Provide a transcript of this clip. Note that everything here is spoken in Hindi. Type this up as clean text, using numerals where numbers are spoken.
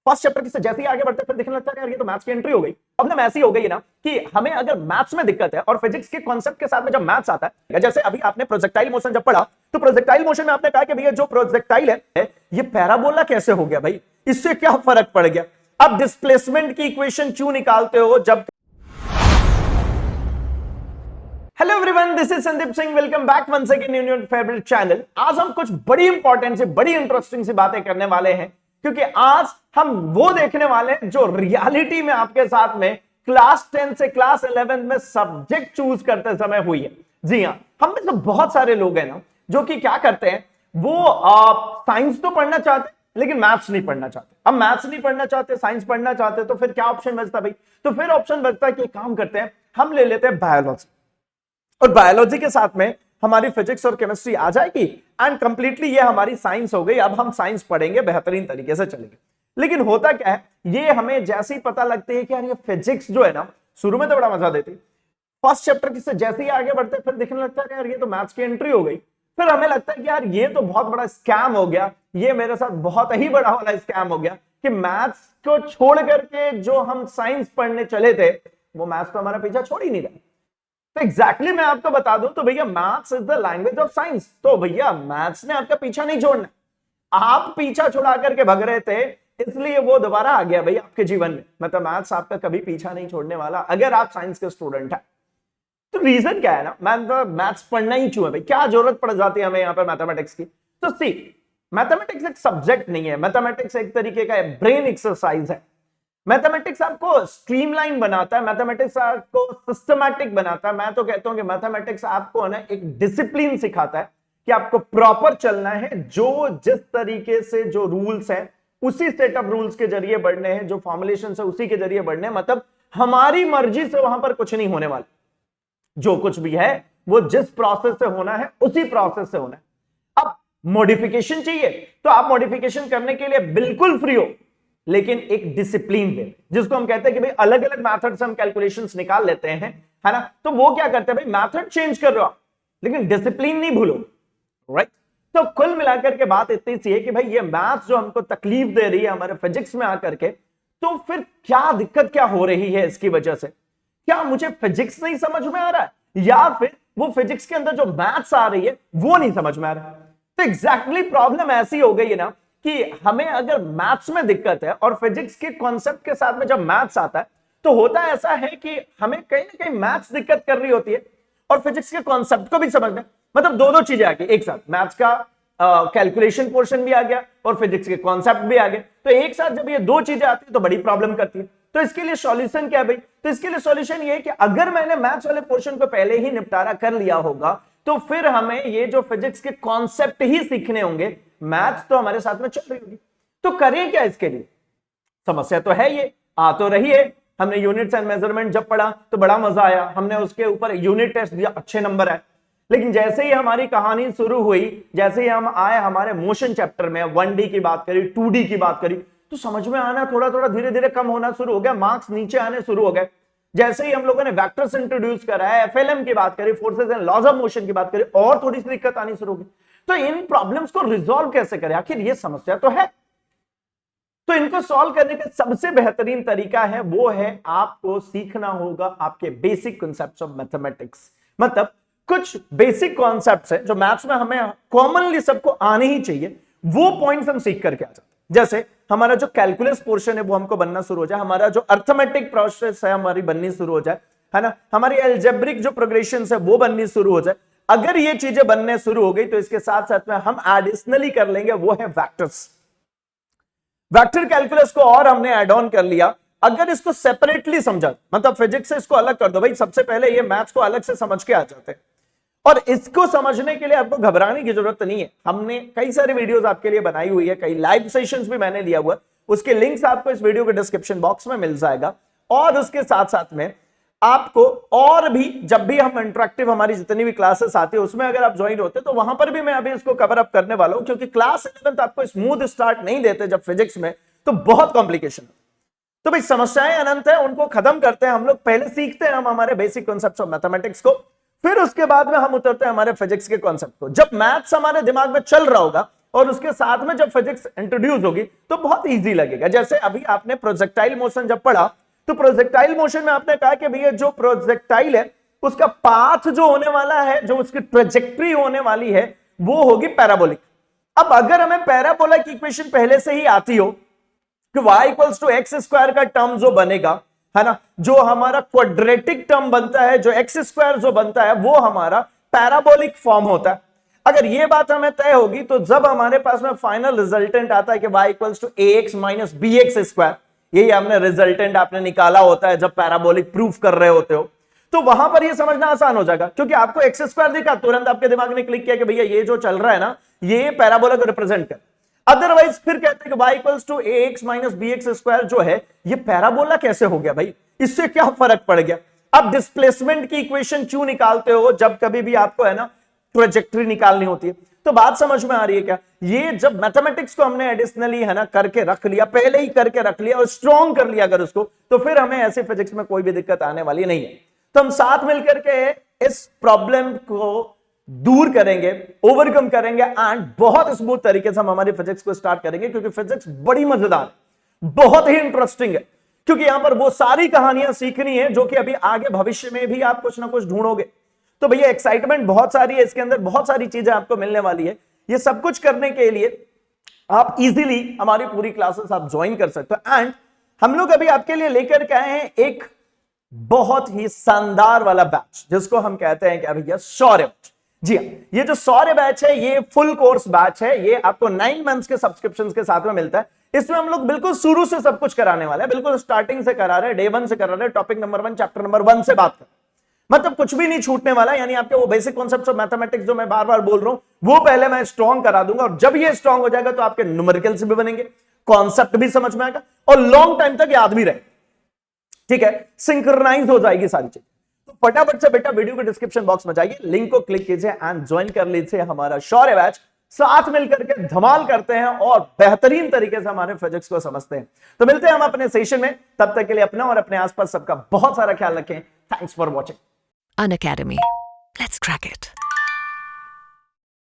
फर्स्ट चैप्टर से जैसे ही आगे बढ़ते फिर दिखने लगता है यार ये तो मैथ्स की एंट्री हो गई। प्रॉब्लम ऐसी हो गई है ना कि हमें अगर मैथ्स में दिक्कत है और फिजिक्स के कॉन्सेप्ट के साथ में जब मैथ्स आता है, जैसे अभी आपने प्रोजेक्टाइल मोशन जब पढ़ा तो प्रोजेक्टाइल मोशन में आपने कहा कि भैया जो प्रोजेक्टाइल है ये पैराबोला कैसे हो गया भाई, इससे क्या फर्क पड़ गया। अब डिस्प्लेसमेंट की इक्वेशन क्यों निकालते हो जब। Hello everyone, this is Sandeep Singh, welcome back once again in your favourite channel. आज हम कुछ बड़ी इंपॉर्टेंट से बड़ी इंटरेस्टिंग सी बातें करने वाले हैं, क्योंकि आज हम वो देखने वाले हैं जो रियलिटी में आपके साथ में क्लास 10 से क्लास 11 में सब्जेक्ट चूज करते समय हुई है। जी हाँ, हम में से बहुत सारे लोग हैं ना जो कि क्या करते हैं, वो साइंस तो पढ़ना चाहते हैं लेकिन मैथ्स नहीं पढ़ना चाहते। अब मैथ्स नहीं पढ़ना चाहते, साइंस पढ़ना चाहते, तो फिर क्या ऑप्शन बचता भाई? तो फिर ऑप्शन बचता है कि काम करते हैं, हम ले लेते हैं बायोलॉजी, और बायोलॉजी के साथ में हमारी फिजिक्स और केमिस्ट्री आ जाएगी एंड कंप्लीटली ये हमारी साइंस हो गई। अब हम साइंस पढ़ेंगे, बेहतरीन तरीके से चलेंगे। लेकिन होता क्या है, ये हमें जैसे ही पता लगती है कि यार ये फिजिक्स जो है ना, शुरू में तो बड़ा मजा देती, फर्स्ट चैप्टर से जैसे ही आगे बढ़ते फिर दिखने लगता है यार ये तो मैथ्स की एंट्री हो गई। फिर हमें लगता है कि यार ये तो बहुत बड़ा स्कैम हो गया, ये मेरे साथ बहुत ही बड़ा वाला स्कैम हो गया कि मैथ्स को छोड़ करके जो हम साइंस पढ़ने चले थे वो मैथ्स तो हमारा पीछा छोड़ ही नहीं रहा। तो एग्जैक्टली मैं आपको बता दूं तो भैया maths is the language of science. तो भैया मैथ्स ने आपका पीछा नहीं छोड़ना, आप पीछा छुड़ा करके भग रहे थे इसलिए वो दोबारा आ गया भैया आपके जीवन में। मतलब मैथ्स आपका कभी पीछा नहीं छोड़ने वाला अगर आप साइंस के स्टूडेंट हैं। तो रीजन क्या है ना, मैथ्स पढ़ना ही क्यों है भाई, क्या जरूरत पड़ जाती है हमें यहाँ पर मैथमेटिक्स की? तो सी, मैथमेटिक्स एक सब्जेक्ट नहीं है, मैथमेटिक्स एक तरीके का ब्रेन एक्सरसाइज है। मैथमेटिक्स आपको स्ट्रीमलाइन बनाता है, मैथमेटिक्स आपको सिस्टमैटिक बनाता है। मैं तो कहता हूं कि मैथमेटिक्स आपको ना एक डिसिप्लिन सिखाता है कि आपको प्रॉपर चलना है, जो जिस तरीके से जो रूल्स हैं उसी सेट ऑफ रूल्स के जरिए बढ़ने हैं, जो फॉर्मुलेशन है उसी के जरिए बढ़ने हैं। मतलब हमारी मर्जी से वहां पर कुछ नहीं होने वाला, जो कुछ भी है वो जिस प्रोसेस से होना है उसी प्रोसेस से होना है। अब मॉडिफिकेशन चाहिए तो आप मॉडिफिकेशन करने के लिए बिल्कुल फ्री हो, लेकिन एक डिसिप्लिन वे, जिसको हम कहते हैं कि भाई अलग अलग मेथड से हम कैलकुलेशंस निकाल लेते हैं, है ना। तो वो क्या करते हैं भाई, मेथड चेंज कर रहे हो लेकिन डिसिप्लिन नहीं भूलो, राइट। तो कुल मिलाकर के बात इतनी सी है कि भाई ये मैथ्स जो हमको तकलीफ दे रही है हमारे फिजिक्स में आकर के, तो फिर क्या दिक्कत क्या हो रही है इसकी वजह से? क्या मुझे फिजिक्स नहीं समझ में आ रहा है, या फिर वो फिजिक्स के अंदर जो मैथ्स आ रही है वो नहीं समझ में आ रहा है? तो एग्जैक्टली प्रॉब्लम ऐसी हो गई है ना कि हमें अगर मैथ्स में दिक्कत है और फिजिक्स के कॉन्सेप्ट के साथ में जब मैथ्स आता है तो होता ऐसा है कि हमें कहीं ना कहीं मैथ्स दिक्कत कर रही होती है और फिजिक्स के कॉन्सेप्ट को भी समझना। मतलब दो दो चीजें आ गई एक साथ, मैथ्स का कैलकुलेशन पोर्शन भी आ गया और फिजिक्स के कॉन्सेप्ट भी आ गए। तो एक साथ जब ये दो चीजें आती है तो बड़ी प्रॉब्लम करती है। तो इसके लिए सॉल्यूशन क्या है भाई? तो इसके लिए सॉल्यूशन ये है कि अगर मैंने मैथ्स वाले पोर्शन को पहले ही निपटारा कर लिया होगा तो फिर हमें ये जो फिजिक्स के कॉन्सेप्ट ही सीखने होंगे, मैथ्स तो हमारे साथ में चल रही होगी। तो करें क्या इसके लिए? समस्या तो है, ये आ तो रही है। हमने यूनिट्स एंड मेजरमेंट जब पढ़ा तो बड़ा मजा आया, हमने उसके ऊपर यूनिट टेस्ट दिया, अच्छे नंबर आए। लेकिन जैसे ही हमारी कहानी शुरू हुई, जैसे ही हम आए हमारे मोशन चैप्टर में, 1D की बात करी, 2D की बात करी, तो समझ में आना थोड़ा थोड़ा धीरे धीरे कम होना शुरू हो गया, मार्क्स नीचे आने शुरू हो गए। जैसे ही हम लोगों ने वेक्टर्स इंट्रोड्यूस करा है, एफएलएम की बात करी, forces and laws of motion की बात करी, और थोड़ी सी दिक्कत आनी शुरू हो गई। तो इन प्रॉब्लम्स को रिजॉल्व कैसे करें? आखिर ये समस्या तो है। तो इनको सॉल्व करने का सबसे बेहतरीन तरीका है वो है आपको सीखना होगा आपके बेसिक कॉन्सेप्ट्स ऑफ मैथमेटिक्स। मतलब कुछ बेसिक कॉन्सेप्ट्स हैं जो मैथ्स में हमें कॉमनली सबको आने ही चाहिए, वो पॉइंट्स हम सीख करके आ जाते हैं। जैसे हमारा जो कैलकुलस पोर्शन है वो हमको बनना शुरू हो जाए, हमारा जो अर्थमेटिक प्रोसेस है हमारी बननी शुरू हो जाए, है ना, हमारी अलजेब्रिक जो प्रोग्रेशन है वो बननी शुरू हो जाए। अगर ये चीजें बनने शुरू हो गई तो इसके साथ साथ में हम एडिशनली कर लेंगे वो है वेक्टर्स। वेक्टर कैलकुलस को और हमने ऐड ऑन कर लिया। अगर इसको सेपरेटली समझा, मतलब फिजिक्स से इसको अलग कर दो भाई, सबसे पहले ये मैथ्स को अलग से समझ के आ जाते हैं। और इसको समझने के लिए आपको घबराने की जरूरत नहीं है, हमने कई सारी वीडियोस आपके लिए बनाई हुई है, कई लाइव सेशंस भी मैंने लिया हुआ है, उसके लिंक्स आपको इस वीडियो के डिस्क्रिप्शन बॉक्स में मिल जाएगा। और उसके साथ साथ में आपको और भी जब भी हम इंटरेक्टिव हमारी जितनी भी क्लासेस आती है उसमें अगर आप ज्वाइन होते तो वहां पर भी मैं अभी इसको कवर अप करने वाला हूं, क्योंकि क्लास 11 आपको स्मूथ स्टार्ट नहीं देते जब फिजिक्स में, तो बहुत कॉम्प्लिकेशन। तो भाई समस्याएं अनंत है, उनको खत्म करते हैं हम लोग। पहले सीखते हैं हम हमारे बेसिक कॉन्सेप्ट्स ऑफ मैथमेटिक्स को, फिर उसके बाद में हम उतरते हैं हमारे फिजिक्स के कॉन्सेप्ट को। जब मैथ्स हमारे दिमाग में चल रहा होगा और उसके साथ में जब फिजिक्स इंट्रोड्यूस होगी तो बहुत इजी लगेगा। जैसे अभी आपने प्रोजेक्टाइल मोशन जब पढ़ा तो प्रोजेक्टाइल मोशन में आपने कहा कि भैया जो प्रोजेक्टाइल है उसका पाथ जो होने वाला है, जो उसकी ट्रेजेक्ट्री होने वाली है, वो होगी पैराबोलिक। अब अगर हमें पैराबोला की इक्वेशन पहले से ही आती हो कि y equals to x square का टर्म जो बनेगा, है ना, जो हमारा क्वाड्रेटिक टर्म बनता है, जो एक्स स्क्वायर जो बनता है, वो हमारा पैराबोलिक फॉर्म होता है। अगर ये बात हमें तय होगी तो जब हमारे पास में फाइनल रिजल्टेंट आता है कि y equals to ax minus bx square, यही आपने रिजल्टेंट आपने निकाला होता है जब पैराबोलिक प्रूफ कर रहे होते हो, तो वहां पर ये समझना आसान हो जाएगा, क्योंकि आपको एक्स स्क्वायर दिखा, तुरंत आपके दिमाग ने क्लिक किया कि भैया ये जो चल रहा है ना, ये पैराबोला को रिप्रेजेंट कर। अदरवाइज फिर कहते हैं कि y equals to ax minus bx square जो है ये पैराबोला कैसे हो गया भाई, इससे क्या फर्क पड़ गया। अब डिस्प्लेसमेंट की इक्वेशन क्यों निकालते हो जब कभी भी आपको, है ना, ट्रेजेक्टरी निकालनी होती है। तो बात समझ में आ रही है क्या? ये जब मैथमेटिक्स को हमने एडिशनली, है ना, करके रख लिया, पहले ही करके रख लिया और स्ट्रॉन्ग कर लिया अगर उसको, तो फिर हमें ऐसे फिजिक्स में कोई भी दिक्कत आने वाली नहीं है। तो हम साथ मिलकर के इस प्रॉब्लम को दूर करेंगे, ओवरकम करेंगे एंड बहुत स्मूथ तरीके से हम हमारी फिजिक्स को स्टार्ट करेंगे, क्योंकि फिजिक्स बड़ी मजेदार है, बहुत ही इंटरेस्टिंग है, क्योंकि यहां पर वो सारी कहानियां सीखनी है जो कि अभी आगे भविष्य में भी आप कुछ ना कुछ ढूंढोगे। तो भैया एक्साइटमेंट बहुत सारी है इसके अंदर, बहुत सारी चीजें आपको मिलने वाली है। ये सब कुछ करने के लिए आप इजीली हमारी पूरी क्लासेस आप ज्वाइन कर सकते हो। एंड हम लोग अभी आपके लिए लेकर के आए हैं एक बहुत ही शानदार वाला बैच, जिसको हम कहते हैं क्या भैया, शौर्य बैच। जी हाँ, ये जो शौर्य बैच है ये फुल कोर्स बैच है, ये आपको 9 मंथ्स के सब्सक्रिप्शन के साथ में मिलता है। इसमें हम लोग बिल्कुल शुरू से सब कुछ कराने वाले हैं, बिल्कुल स्टार्टिंग से करा रहे हैं, डे 1 से करा रहे हैं, टॉपिक नंबर 1 चैप्टर नंबर 1 से बात कर, मतलब कुछ भी नहीं छूटने वाला। यानी आपके वो बेसिक कॉन्सेप्ट्स ऑफ मैथमेटिक्स जो मैं बार बार बोल रहा हूं, वो पहले मैं स्ट्रॉन्ग करा दूंगा, और जब ये स्ट्रॉन्ग हो जाएगा तो आपके न्यूमेरिकल्स भी बनेंगे, कॉन्सेप्ट भी समझ में आएगा और लॉन्ग टाइम तक याद भी रहेगा। ठीक है, सिंक्रोनाइज हो जाएगी सारी चीज। तो फटाफट से बेटा वीडियो के डिस्क्रिप्शन बॉक्स में जाइए, लिंक को क्लिक कीजिए एंड ज्वाइन कर लीजिए हमारा शौर्य बैच। साथ मिलकर के धमाल करते हैं और बेहतरीन तरीके से हमारे फिजिक्स को समझते हैं। तो मिलते हैं हम अपने सेशन में, तब तक के लिए अपना और अपने आसपास सबका बहुत सारा ख्याल रखें। Thanks for watching. Unacademy. Let's crack it.